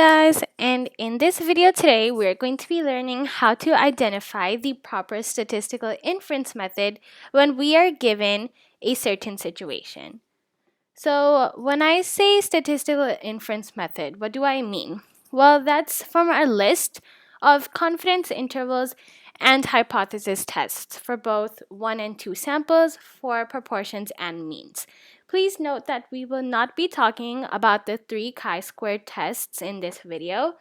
Guys, and in this video today we're going to be learning how to identify the proper statistical inference method when we are given a certain situation. So when I say statistical inference method, what do I mean? Well, that's from our list of confidence intervals and hypothesis tests for both 1 and 2 samples for proportions and means. Please note that we will not be talking about the 3 chi-squared tests in this video.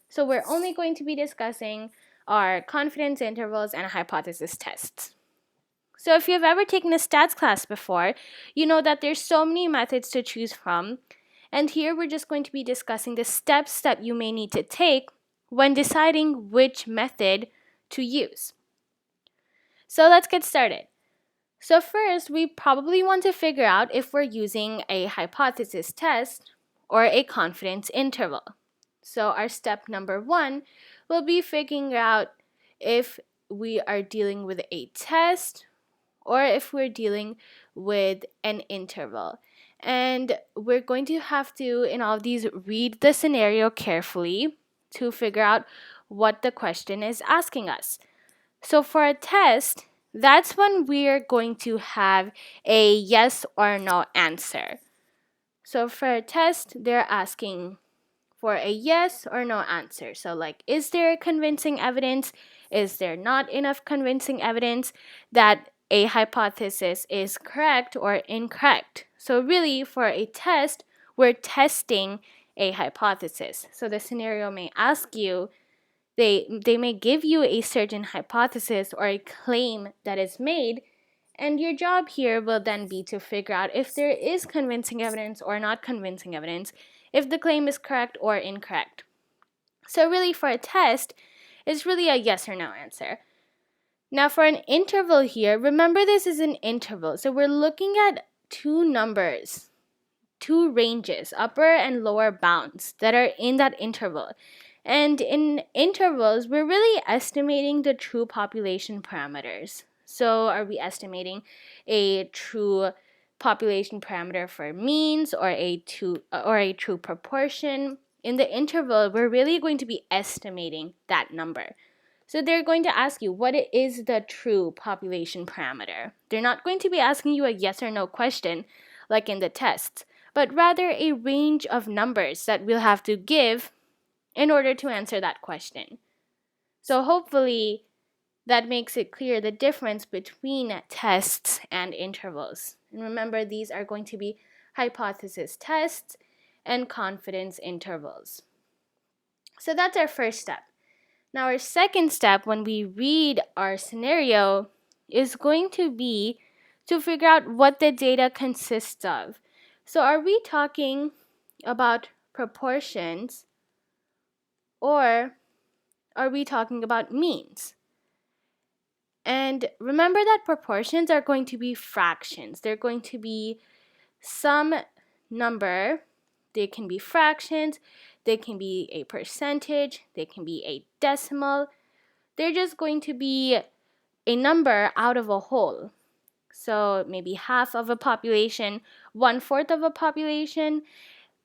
So we're only going to be discussing our confidence intervals and hypothesis tests. So if you've ever taken a stats class before, you know that there's so many methods to choose from. And here we're just going to be discussing the steps that you may need to take when deciding which method to use. So let's get started. So first, we probably want to figure out if we're using a hypothesis test or a confidence interval. So our step number 1 will be figuring out if we are dealing with a test or if we're dealing with an interval. And we're going to have to, in all of these, read the scenario carefully to figure out what the question is asking us. So for a test, that's when we're going to have a yes or no answer. So for a test, they're asking for a yes or no answer. So like, is there convincing evidence? Is there not enough convincing evidence that a hypothesis is correct or incorrect? So really, for a test, we're testing a hypothesis. So the scenario may ask you, they may give you a certain hypothesis or a claim that is made, and your job here will then be to figure out if there is convincing evidence or not convincing evidence, if the claim is correct or incorrect. So really, for a test, it's really a yes or no answer. Now for an interval here, remember this is an interval. So we're looking at two numbers, two ranges, upper and lower bounds that are in that interval. And in intervals, we're really estimating the true population parameters. So are we estimating a true population parameter for means or a true proportion? In the interval, we're really going to be estimating that number. So they're going to ask you, what is the true population parameter? They're not going to be asking you a yes or no question like in the tests, but rather a range of numbers that we'll have to give in order to answer that question. So hopefully that makes it clear the difference between tests and intervals. And remember, these are going to be hypothesis tests and confidence intervals. So that's our first step. Now our second step when we read our scenario is going to be to figure out what the data consists of. So are we talking about proportions or are we talking about means? And remember that proportions are going to be fractions. They're going to be some number. They can be fractions, they can be a percentage, they can be a decimal. They're just going to be a number out of a whole. So maybe half of a population, 1/4 of a population.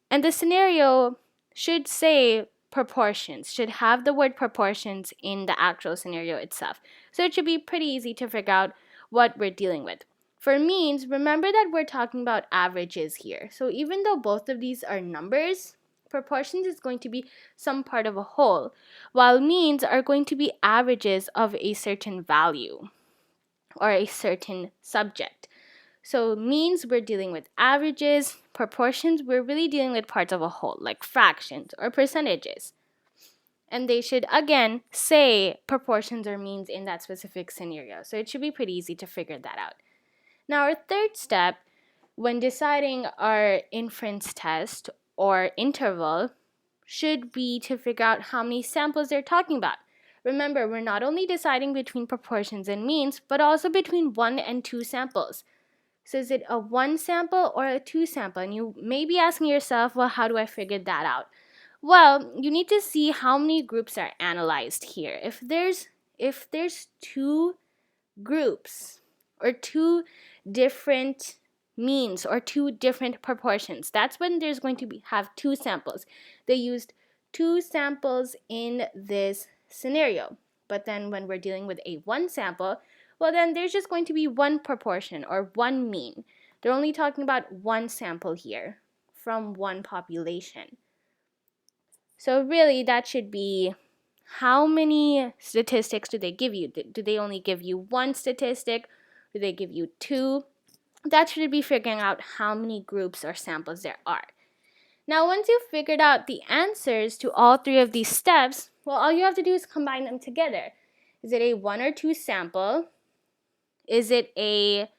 And the scenario should say proportions, should have the word proportions in the actual scenario itself. So it should be pretty easy to figure out what we're dealing with. For means, remember that we're talking about averages here. So even though both of these are numbers, proportions is going to be some part of a whole, while means are going to be averages of a certain value or a certain subject. So means, we're dealing with averages. Proportions, we're really dealing with parts of a whole, like fractions or percentages. And they should, again, say proportions or means in that specific scenario. So it should be pretty easy to figure that out. Now, our third step, when deciding our inference test or interval, should be to figure out how many samples they're talking about. Remember, we're not only deciding between proportions and means, but also between 1 and 2 samples. So is it a 1 sample or a 2 sample? And you may be asking yourself, well, how do I figure that out? Well, you need to see how many groups are analyzed here. If there's 2 groups or 2 different means or 2 different proportions, that's when there's going to have 2 samples. They used 2 samples in this scenario. But then when we're dealing with a 1 sample, well then there's just going to be 1 proportion or 1 mean. They're only talking about 1 sample here from 1 population. So really that should be, how many statistics do they give you? Do they only give you 1 statistic? Do they give you 2? That should be figuring out how many groups or samples there are. Now, once you've figured out the answers to all 3 of these steps, well, all you have to do is combine them together. Is it a 1 or 2 sample? Is it a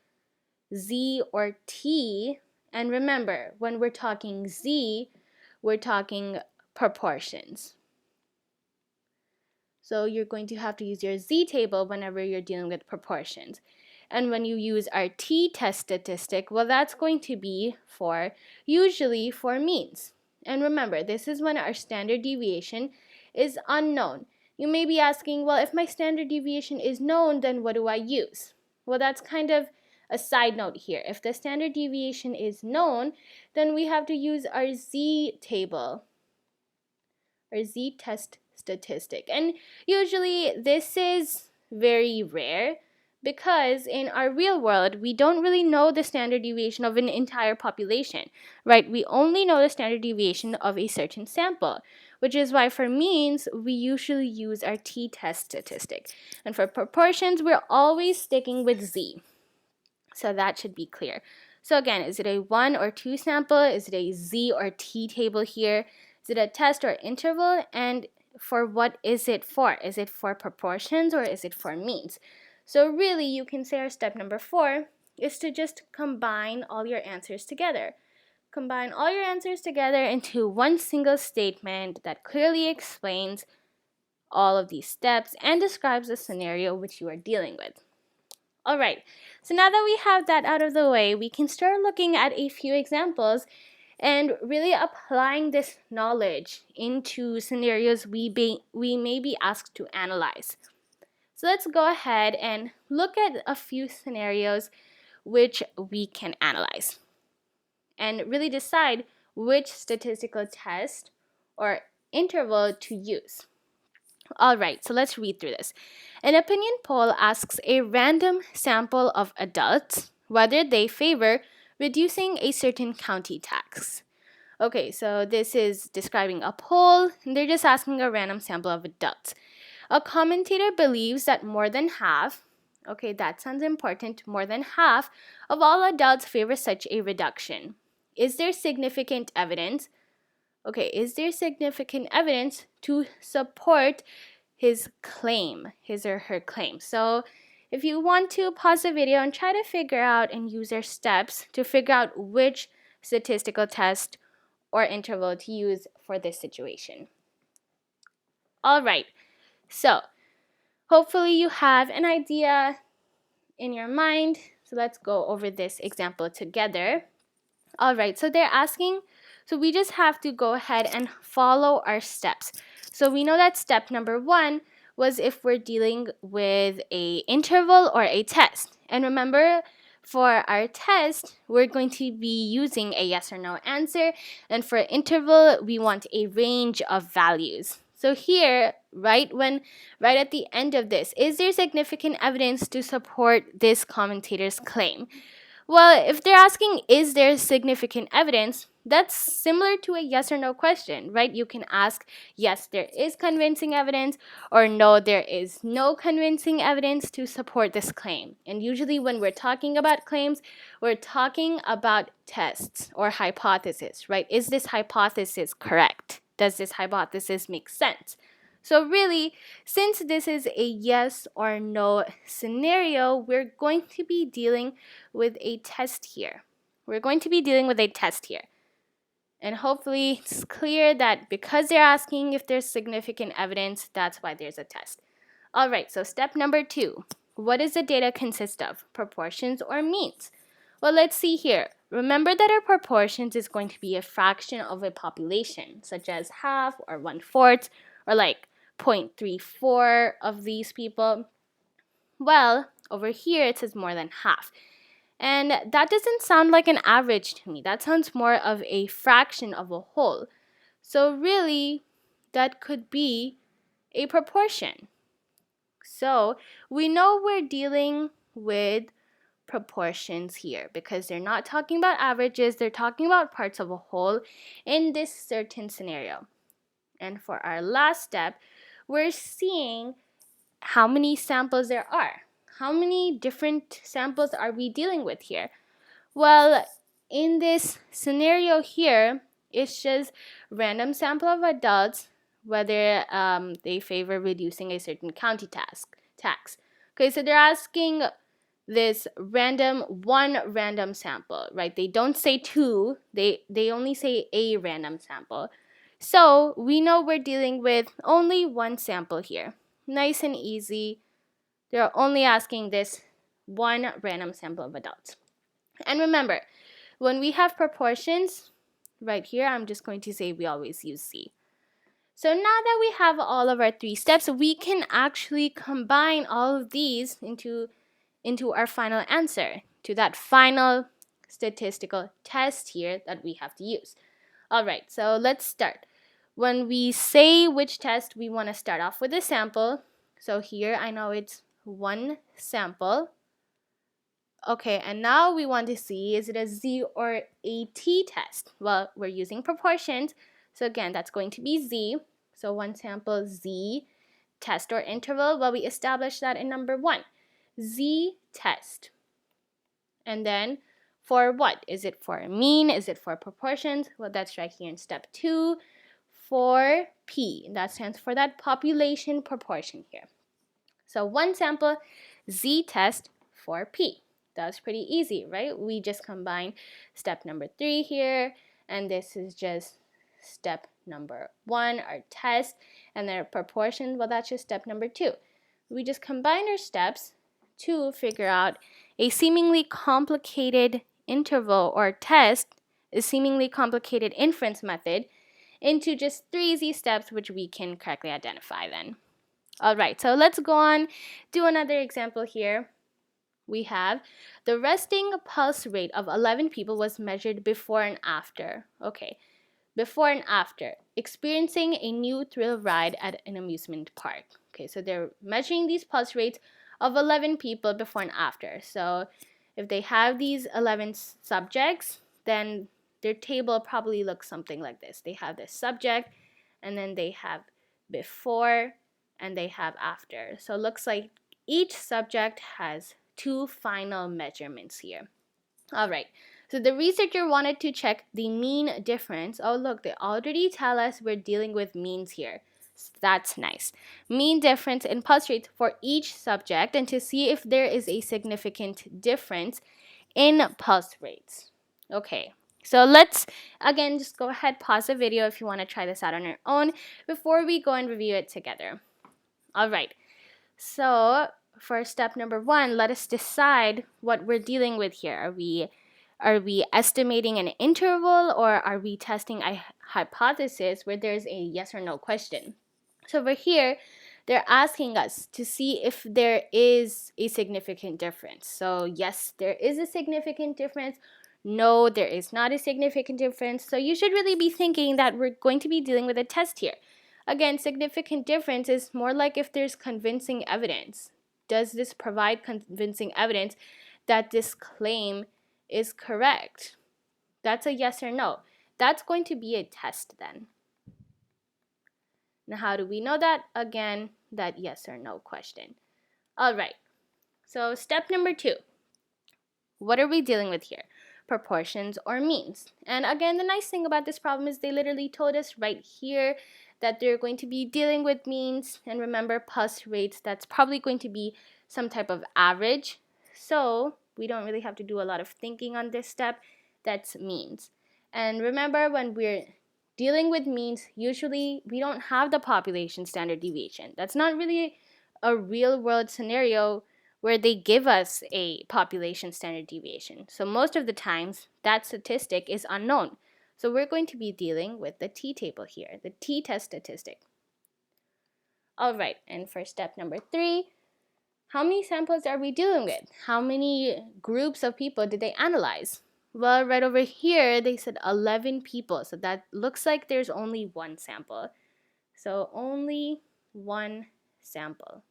Z or T? And remember, when we're talking Z, we're talking proportions. So you're going to have to use your Z table whenever you're dealing with proportions. And when you use our t-test statistic, well, that's going to be usually for means. And remember, this is when our standard deviation is unknown. You may be asking, well, if my standard deviation is known, then what do I use? Well, that's kind of a side note here. If the standard deviation is known, then we have to use our Z table, or Z-test statistic. And usually this is very rare because in our real world, we don't really know the standard deviation of an entire population, right? We only know the standard deviation of a certain sample, which is why for means, we usually use our t-test statistic. And for proportions, we're always sticking with Z. So that should be clear. So again, is it a 1 or 2 sample? Is it a Z or T table here? Is it a test or interval? And for what is it for? Is it for proportions or is it for means? So really, you can say our step number 4 is to just combine all your answers together. Combine all your answers together into one single statement that clearly explains all of these steps and describes the scenario which you are dealing with. All right, so now that we have that out of the way, we can start looking at a few examples and really applying this knowledge into scenarios we may be asked to analyze. So let's go ahead and look at a few scenarios which we can analyze and really decide which statistical test or interval to use. All right, so let's read through this. An opinion poll asks a random sample of adults whether they favor reducing a certain county tax. Okay, so this is describing a poll, and they're just asking a random sample of adults. A commentator believes that more than half, okay, that sounds important, more than half of all adults favor such a reduction. Is there significant evidence? Okay, is there significant evidence to support his claim, his or her claim? So if you want to pause the video and try to figure out and use your steps to figure out which statistical test or interval to use for this situation. All right, so hopefully you have an idea in your mind. So let's go over this example together. All right, so they're asking, so we just have to go ahead and follow our steps. So we know that step number 1 was if we're dealing with a interval or a test. And remember, for our test, we're going to be using a yes or no answer. And for interval, we want a range of values. So here, right at the end of this, is there significant evidence to support this commentator's claim? Well, if they're asking, is there significant evidence, that's similar to a yes or no question, right? You can ask, yes, there is convincing evidence, or no, there is no convincing evidence to support this claim. And usually when we're talking about claims, we're talking about tests or hypotheses, right? Is this hypothesis correct? Does this hypothesis make sense? So really, since this is a yes or no scenario, we're going to be dealing with a test here. And hopefully it's clear that because they're asking if there's significant evidence, that's why there's a test. All right, so step number 2. What does the data consist of? Proportions or means? Well, let's see here. Remember that our proportions is going to be a fraction of a population, such as half or 1/4, or like 0.34 of these people. Well, over here it says more than half. And that doesn't sound like an average to me. That sounds more of a fraction of a whole. So really, that could be a proportion. So we know we're dealing with proportions here because they're not talking about averages, they're talking about parts of a whole in this certain scenario. And for our last step, we're seeing how many samples there are. How many different samples are we dealing with here? Well, in this scenario here, it's just random sample of adults, whether they favor reducing a certain county tax. Okay, so they're asking this one random sample, right? They don't say two, they only say a random sample. So we know we're dealing with only one sample here. Nice and easy. They're only asking this one random sample of adults. And remember, when we have proportions, right here, I'm just going to say we always use C. So now that we have all of our 3 steps, we can actually combine all of these into our final answer, to that final statistical test here that we have to use. All right, so let's start. When we say which test, we want to start off with a sample. So here I know it's one sample. Okay, and now we want to see, is it a Z or a T test? Well, we're using proportions, so again, that's going to be Z. So one sample Z test or interval, well, we established that in number 1. Z test. And then for what? Is it for mean? Is it for proportions? Well, that's right here in step 2 for P. That stands for that population proportion here. So one sample Z test for P. That's pretty easy, right? We just combine step number 3 here, and this is just step number 1, our test, and their proportion, well, that's just step number 2. We just combine our steps to figure out a seemingly complicated interval or test, a seemingly complicated inference method, into just 3 easy steps which we can correctly identify then. All right, so let's go on, do another example here. We have the resting pulse rate of 11 people was measured before and after. Okay, before and after experiencing a new thrill ride at an amusement park. Okay, so they're measuring these pulse rates of 11 people before and after. So if they have these 11 subjects, then their table probably looks something like this. They have this subject, and then they have before, and they have after. So it looks like each subject has 2 final measurements here. All right, so the researcher wanted to check the mean difference. Oh, look, they already tell us we're dealing with means here. So that's nice. Mean difference in pulse rates for each subject, and to see if there is a significant difference in pulse rates. Okay, so let's, again, just go ahead, pause the video if you want to try this out on your own before we go and review it together. All right, so for step number 1, let us decide what we're dealing with here. Are we estimating an interval, or are we testing a hypothesis where there's a yes or no question? So over here, they're asking us to see if there is a significant difference. So yes, there is a significant difference. No, there is not a significant difference. So you should really be thinking that we're going to be dealing with a test here. Again, significant difference is more like if there's convincing evidence. Does this provide convincing evidence that this claim is correct? That's a yes or no. That's going to be a test then. Now, how do we know that? Again, that yes or no question. All right, so step number 2. What are we dealing with here? Proportions or means? And again, the nice thing about this problem is they literally told us right here that they're going to be dealing with means. And remember, pulse rates, that's probably going to be some type of average. So we don't really have to do a lot of thinking on this step. That's means. And remember, when we're dealing with means, usually we don't have the population standard deviation. That's not really a real world scenario where they give us a population standard deviation. So most of the times that statistic is unknown. So we're going to be dealing with the t-table here, the t-test statistic. All right, and for step number 3, how many samples are we dealing with? How many groups of people did they analyze? Well, right over here, they said 11 people. So that looks like there's only one sample. So only one sample.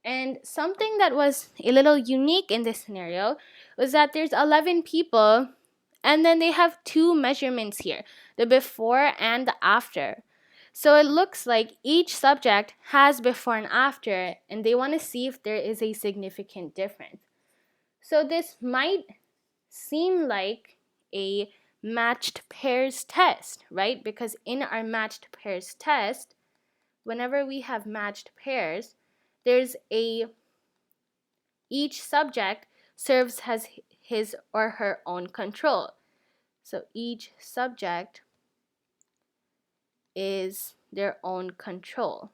And something that was a little unique in this scenario was that there's 11 people and then they have two measurements here, the before and the after. So it looks like each subject has before and after, and they want to see if there is a significant difference. So this might seem like a matched pairs test, right? Because in our matched pairs test, whenever we have matched pairs, there's each subject serves as his or her own control. So each subject is their own control.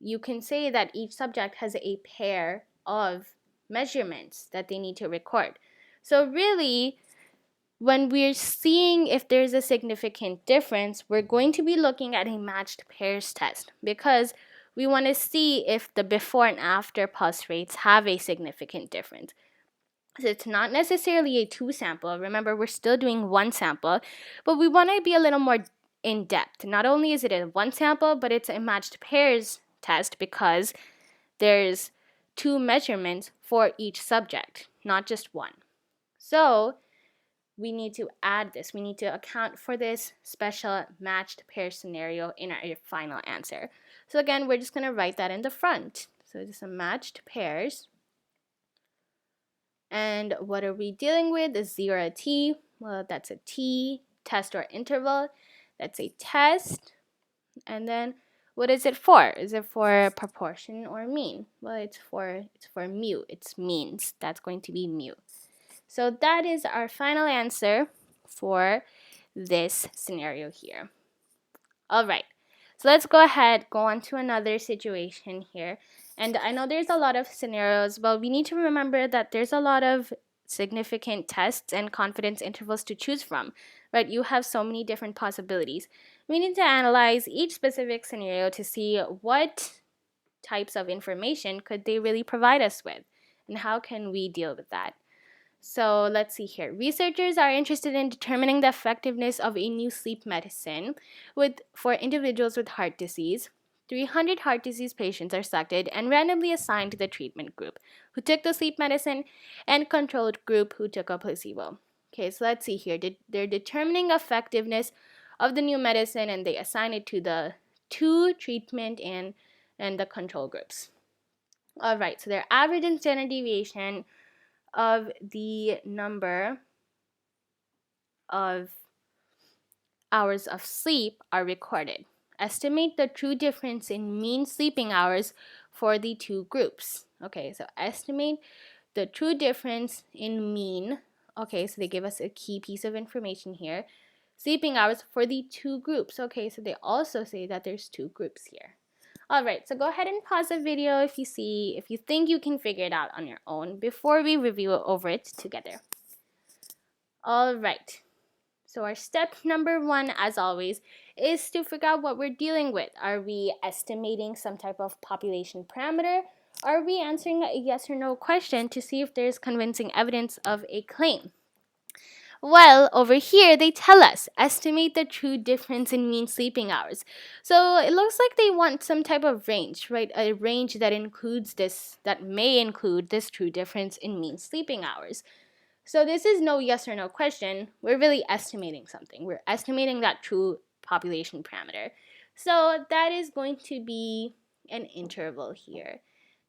You can say that each subject has a pair of measurements that they need to record. So really, when we're seeing if there's a significant difference, we're going to be looking at a matched pairs test because we want to see if the before and after pulse rates have a significant difference. So it's not necessarily a two sample. Remember, we're still doing one sample, but we want to be a little more in depth. Not only is it a one sample, but it's a matched pairs test because there's two measurements for each subject, not just one. So we need to add this. We need to account for this special matched pair scenario in our final answer. So again, we're just going to write that in the front. So it's a matched pairs. And what are we dealing with? Is 0 a t? Well, that's a t, test or interval. That's a test. And then what is it for? Is it for proportion or mean? Well, it's for mu. It's means. That's going to be mu. So that is our final answer for this scenario here. All right. So let's go on to another situation here. And I know there's a lot of scenarios, but we need to remember that there's a lot of significant tests and confidence intervals to choose from, right? You have so many different possibilities. We need to analyze each specific scenario to see what types of information could they really provide us with, and how can we deal with that. So let's see here. Researchers are interested in determining the effectiveness of a new sleep medicine for individuals with heart disease. 300 heart disease patients are selected and randomly assigned to the treatment group, who took the sleep medicine, and controlled group, who took a placebo. Okay, so let's see here. They're determining effectiveness of the new medicine, and they assign it to the two treatment and the control groups. All right, so their average and standard deviation of the number of hours of sleep are recorded. Estimate the true difference in mean sleeping hours for the two groups. Okay, so estimate the true difference in mean. Okay, so they give us a key piece of information here. Sleeping hours for the two groups. Okay, so they also say that there's two groups here. All right, so go ahead and pause the video if you think you can figure it out on your own before we review over it together. All right, so our step number 1, as always, is to figure out what we're dealing with. Are we estimating some type of population parameter? Are we answering a yes or no question to see if there's convincing evidence of a claim? Well, over here, they tell us, estimate the true difference in mean sleeping hours. So it looks like they want some type of range, right? A range that may include this true difference in mean sleeping hours. So this is no yes or no question. We're really estimating something. We're estimating that true population parameter. So that is going to be an interval here.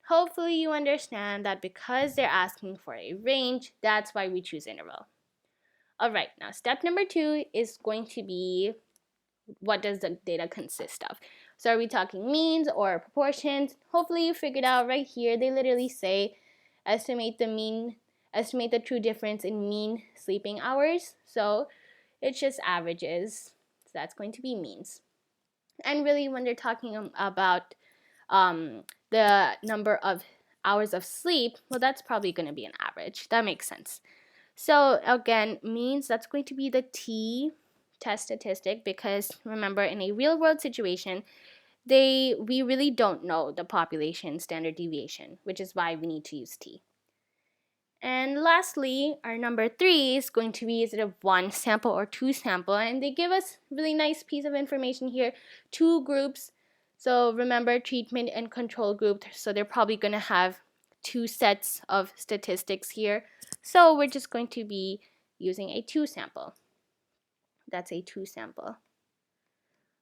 Hopefully you understand that because they're asking for a range, that's why we choose interval. All right, now step number 2 is going to be, what does the data consist of? So are we talking means or proportions? Hopefully you figured out right here. They literally say estimate the true difference in mean sleeping hours. So it's just averages. So that's going to be means. And really when they're talking about the number of hours of sleep, well, that's probably going to be an average. That makes sense. So again, means that's going to be the t test statistic, because remember, in a real world situation, we really don't know the population standard deviation, which is why we need to use t. And lastly, our number 3 is going to be, is it a 1 sample or 2 sample? And they give us really nice piece of information here, 2 groups. So remember, treatment and control group, so they're probably going to have 2 sets of statistics here. So we're just going to be using a 2 sample. That's a 2 sample.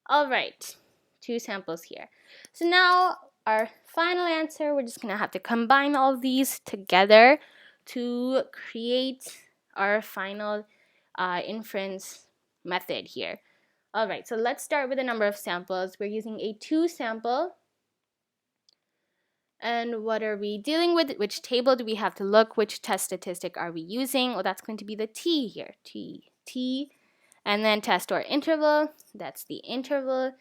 All right, 2 samples here. So now our final answer, we're just going to have to combine all these together to create our final inference method here. All right, so let's start with the number of samples. We're using a 2 sample. And what are we dealing with? Which table do we have to look? Which test statistic are we using? Oh, that's going to be the T here. T. And then test or interval. That's the interval.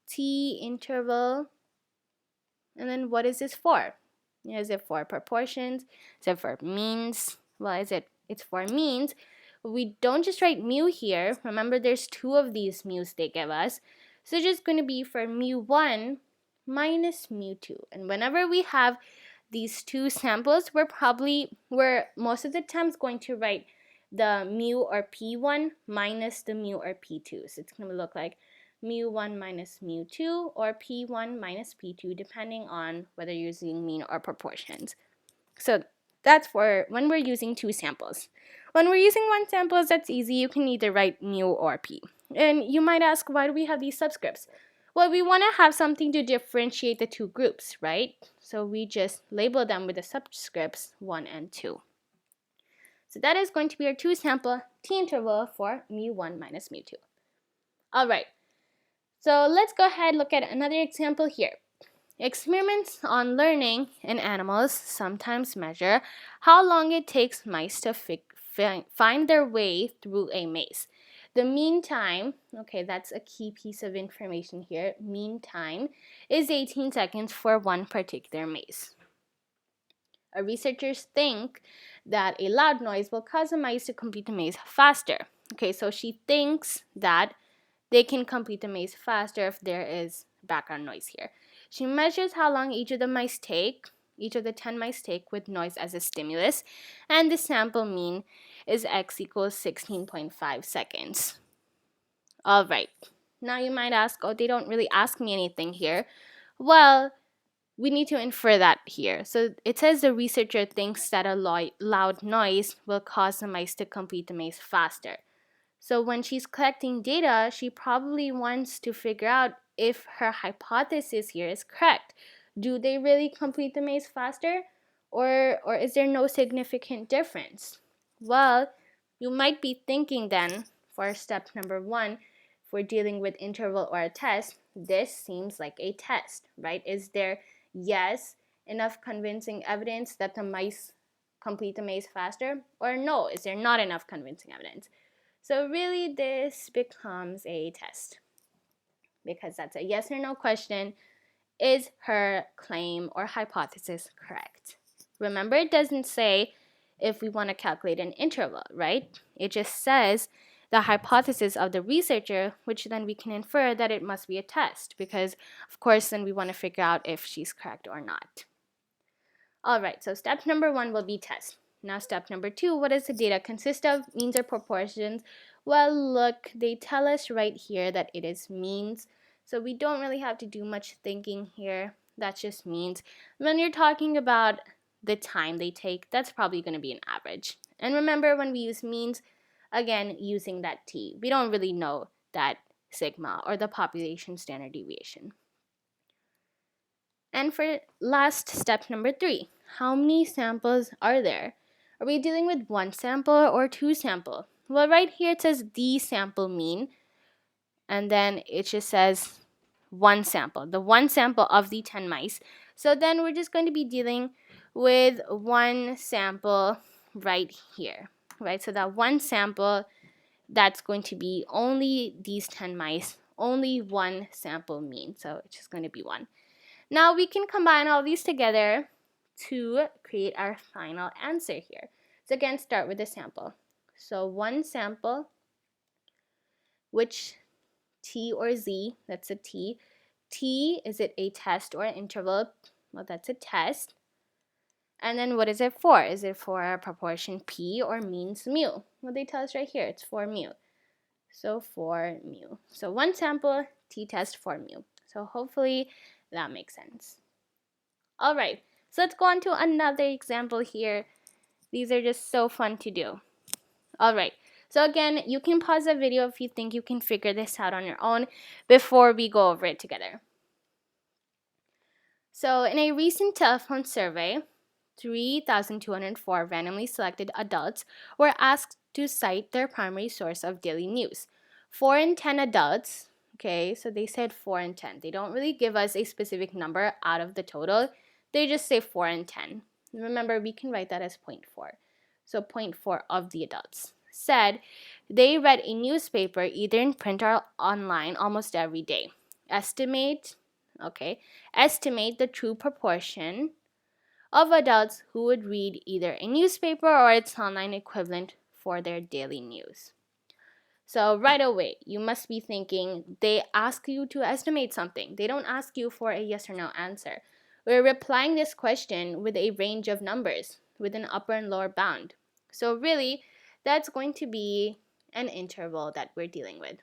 T interval. And then what is this for? Is it for proportions? Is it for means? Well, it's for means. We don't just write mu here. Remember, there's 2 of these mu's they give us. So it's just going to be for mu1 minus mu2. And whenever we have these 2 samples, we're most of the times going to write the mu or p1 minus the mu or p2. So it's going to look like mu1 minus mu2 or p1 minus p2, depending on whether you're using mean or proportions. So that's for when we're using 2 samples. When we're using 1 sample, that's easy. You can either write mu or p. And you might ask, why do we have these subscripts? Well, we want to have something to differentiate the 2 groups, right? So we just label them with the subscripts 1 and 2. So that is going to be our 2 sample T interval for mu1 minus mu2. All right. So let's go ahead and look at another example here. Experiments on learning in animals sometimes measure how long it takes mice to find their way through a maze. The mean time, okay, that's a key piece of information here. Mean time is 18 seconds for one particular maze. Researchers think that a loud noise will cause the mice to complete the maze faster. Okay, so she thinks that they can complete the maze faster if there is background noise here. She measures how long each of the 10 mice take with noise as a stimulus, and the sample mean is x equals 16.5 seconds. All right, now you might ask, oh, they don't really ask me anything here. Well, we need to infer that here. So it says the researcher thinks that a loud noise will cause the mice to complete the maze faster. So when she's collecting data, she probably wants to figure out if her hypothesis here is correct. Do they really complete the maze faster? Or is there no significant difference? Well, you might be thinking then, for step number 1, if we're dealing with interval or a test, this seems like a test, right? Is there, yes, enough convincing evidence that the mice complete the maze faster? Or no, is there not enough convincing evidence? So really this becomes a test because that's a yes or no question. Is her claim or hypothesis correct? Remember, it doesn't say if we want to calculate an interval, right? It just says the hypothesis of the researcher, which then we can infer that it must be a test because, of course, then we want to figure out if she's correct or not. All right, so step number 1 will be test. Now step number 2, what does the data consist of? Means or proportions? Well, look, they tell us right here that it is means. So we don't really have to do much thinking here. That just means when you're talking about the time they take, that's probably going to be an average. And remember, when we use means, again, using that t, we don't really know that sigma or the population standard deviation. And for last step number 3, how many samples are there? Are we dealing with 1 sample or 2 sample? Well, right here it says the sample mean, and then it just says 1 sample, the 1 sample of the 10 mice. So then we're just going to be dealing with 1 sample right here, right? So that 1 sample, that's going to be only these 10 mice, only 1 sample mean. So it's just going to be 1. Now we can combine all these together to create our final answer here. So again, start with the sample. So 1 sample, which T or Z, that's a T. T, is it a test or an interval? Well, that's a test. And then what is it for? Is it for proportion P or means mu? Well, they tell us right here, it's for mu. So for mu. So one sample, t-test for mu. So hopefully that makes sense. All right, so let's go on to another example here. These are just so fun to do. All right, so again, you can pause the video if you think you can figure this out on your own before we go over it together. So in a recent telephone survey, 3,204 randomly selected adults were asked to cite their primary source of daily news. 4 in 10 adults, okay, so they said 4 in 10. They don't really give us a specific number out of the total. They just say 4 in 10. Remember, we can write that as 0.4. So 0.4 of the adults said they read a newspaper either in print or online almost every day. Estimate the true proportion of adults who would read either a newspaper or its online equivalent for their daily news. So right away, you must be thinking they ask you to estimate something. They don't ask you for a yes or no answer. We're replying this question with a range of numbers with an upper and lower bound. So really, that's going to be an interval that we're dealing with.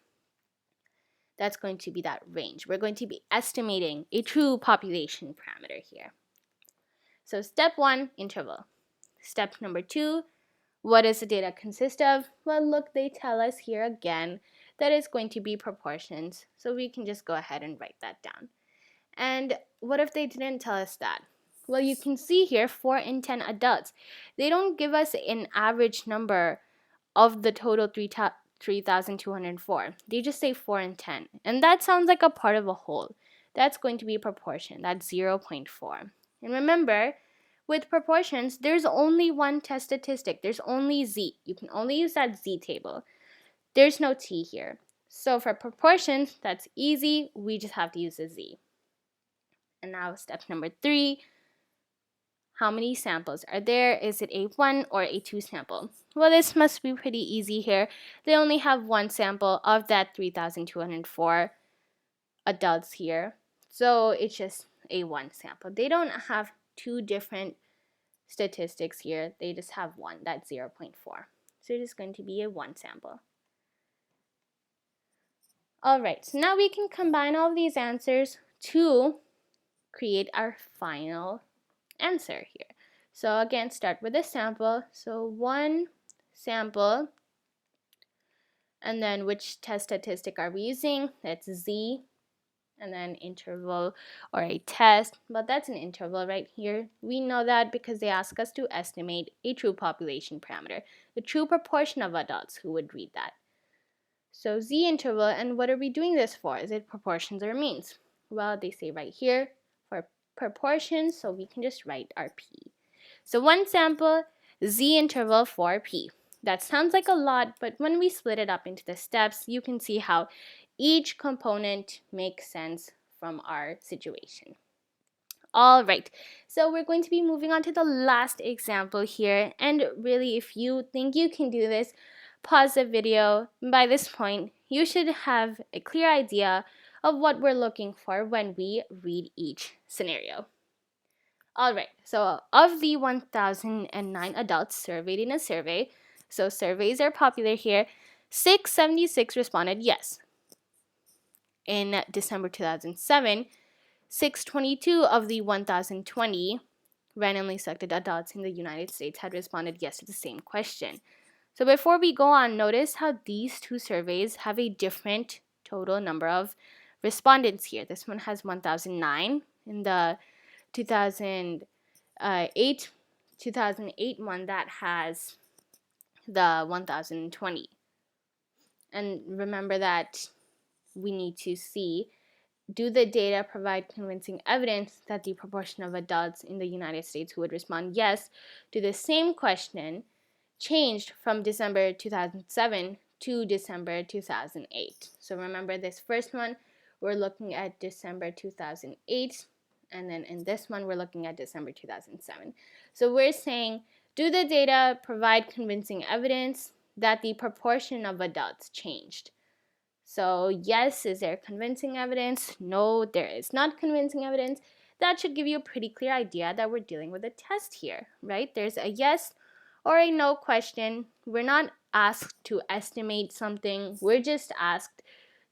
That's going to be that range. We're going to be estimating a true population parameter here. So step 1, interval. Step number 2, what does the data consist of? Well, look, they tell us here again that it's going to be proportions. So we can just go ahead and write that down. And what if they didn't tell us that? Well, you can see here 4 in 10 adults. They don't give us an average number of the total 3,204. They just say 4 in 10. And that sounds like a part of a whole. That's going to be a proportion. That's 0.4. And remember, with proportions, there's only one test statistic. There's only Z. You can only use that Z table. There's no T here. So for proportions, that's easy. We just have to use a Z. And now step number 3. How many samples are there? Is it a 1 or a 2 sample? Well, this must be pretty easy here. They only have one sample of that 3,204 adults here. So it's just a 1 sample. They don't have 2 different statistics here. They just have one, that's 0.4. So it is going to be a 1 sample. All right, so now we can combine all of these answers to create our final answer here. So again, start with a sample. So 1 sample, and then which test statistic are we using? That's Z, and then interval or a test, but that's an interval right here. We know that because they ask us to estimate a true population parameter, the true proportion of adults who would read that. So Z interval, and what are we doing this for? Is it proportions or means? Well, they say right here for proportions, so we can just write our P. So 1 sample, Z interval for P. That sounds like a lot, but when we split it up into the steps, you can see how each component makes sense from our situation. All right, so we're going to be moving on to the last example here. And really, if you think you can do this, pause the video. By this point, you should have a clear idea of what we're looking for when we read each scenario. All right, so of the 1,009 adults surveyed in a survey, so surveys are popular here, 676 responded yes. In December 2007, 622 of the 1,020 randomly selected adults in the United States had responded yes to the same question. So before we go on, notice how these two surveys have a different total number of respondents here. This one has 1,009 in the 2008 one that has the 1,020. And remember that we need to see, do the data provide convincing evidence that the proportion of adults in the United States who would respond yes to the same question changed from December 2007 to December 2008. So remember this first one, we're looking at December 2008, and then in this one, we're looking at December 2007. So we're saying, do the data provide convincing evidence that the proportion of adults changed? So yes, is there convincing evidence? No, there is not convincing evidence. that should give you a pretty clear idea that we're dealing with a test here, right? There's a yes or a no question. We're not asked to estimate something. We're just asked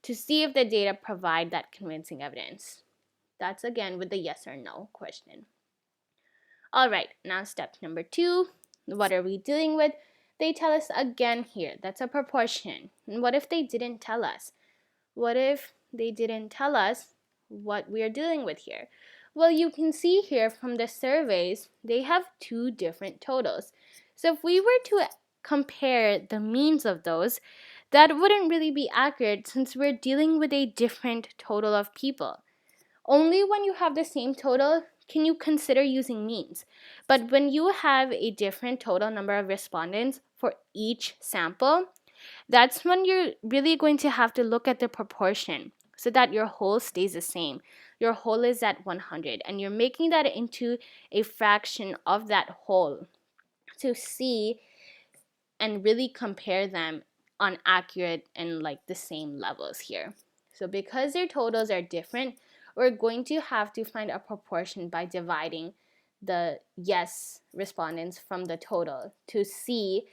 to see if the data provide that convincing evidence. That's again with the yes or no question. All right, now step number 2. What are we dealing with? They tell us again here. That's a proportion. And what if they didn't tell us? What if they didn't tell us what we are dealing with here? Well, you can see here from the surveys, they have 2 different totals. So if we were to compare the means of those, that wouldn't really be accurate since we're dealing with a different total of people. Only when you have the same total can you consider using means. But when you have a different total number of respondents for each sample, that's when you're really going to have to look at the proportion so that your whole stays the same. Your whole is at 100 and you're making that into a fraction of that whole to see and really compare them on accurate and like the same levels here. So because their totals are different, we're going to have to find a proportion by dividing the yes respondents from the total to see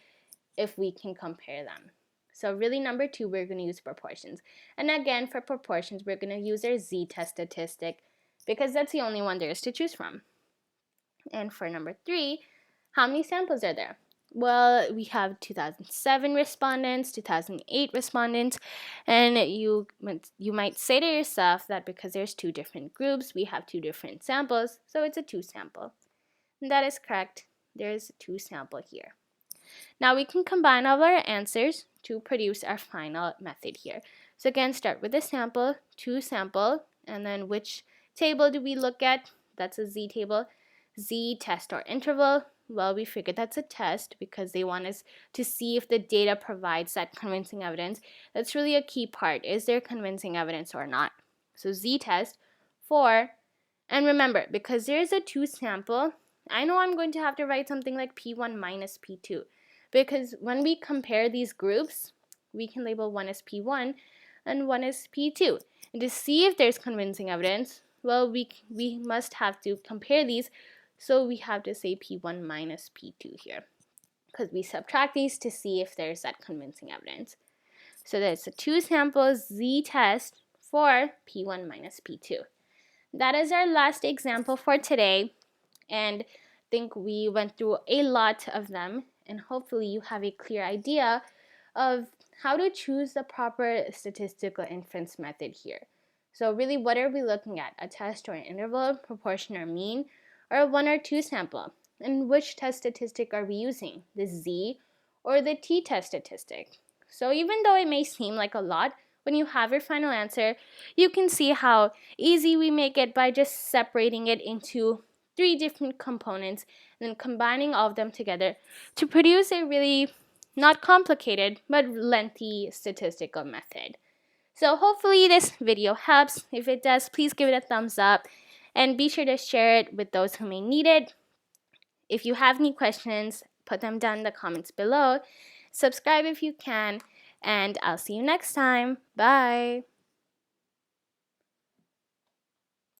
if we can compare them. So really number 2, we're going to use proportions. And again, for proportions, we're going to use our z-test statistic because that's the only one there is to choose from. And for number 3, how many samples are there? Well, we have 2007 respondents, 2008 respondents, and you might say to yourself that because there's 2 different groups, we have 2 different samples, so it's a 2 sample. And that is correct. There's a 2 sample here. Now we can combine all our answers to produce our final method here. So again, start with the sample, 2 sample, and then which table do we look at? That's a z table. Z test or interval. Well, we figured that's a test because they want us to see if the data provides that convincing evidence. That's really a key part. Is there convincing evidence or not? So z test for, and remember, because there's a 2 sample, I know I'm going to have to write something like P1 minus P2 because when we compare these groups, we can label one as P1 and one as P2. And to see if there's convincing evidence, well, we must have to compare these, so we have to say P1 minus P2 here because we subtract these to see if there's that convincing evidence. So there's a 2 samples z-test for P1 minus P2. That is our last example for today, and I think we went through a lot of them, and hopefully you have a clear idea of how to choose the proper statistical inference method here. So really, what are we looking at? A test or an interval, proportion or mean, or a 1 or 2 sample? And which test statistic are we using? The z or the t-test statistic? So even though it may seem like a lot, when you have your final answer, you can see how easy we make it by just separating it into 3 different components and then combining all of them together to produce a really not complicated but lengthy statistical method. So hopefully this video helps. If it does, please give it a thumbs up and be sure to share it with those who may need it. If you have any questions, put them down in the comments below. Subscribe if you can, and I'll see you next time. Bye!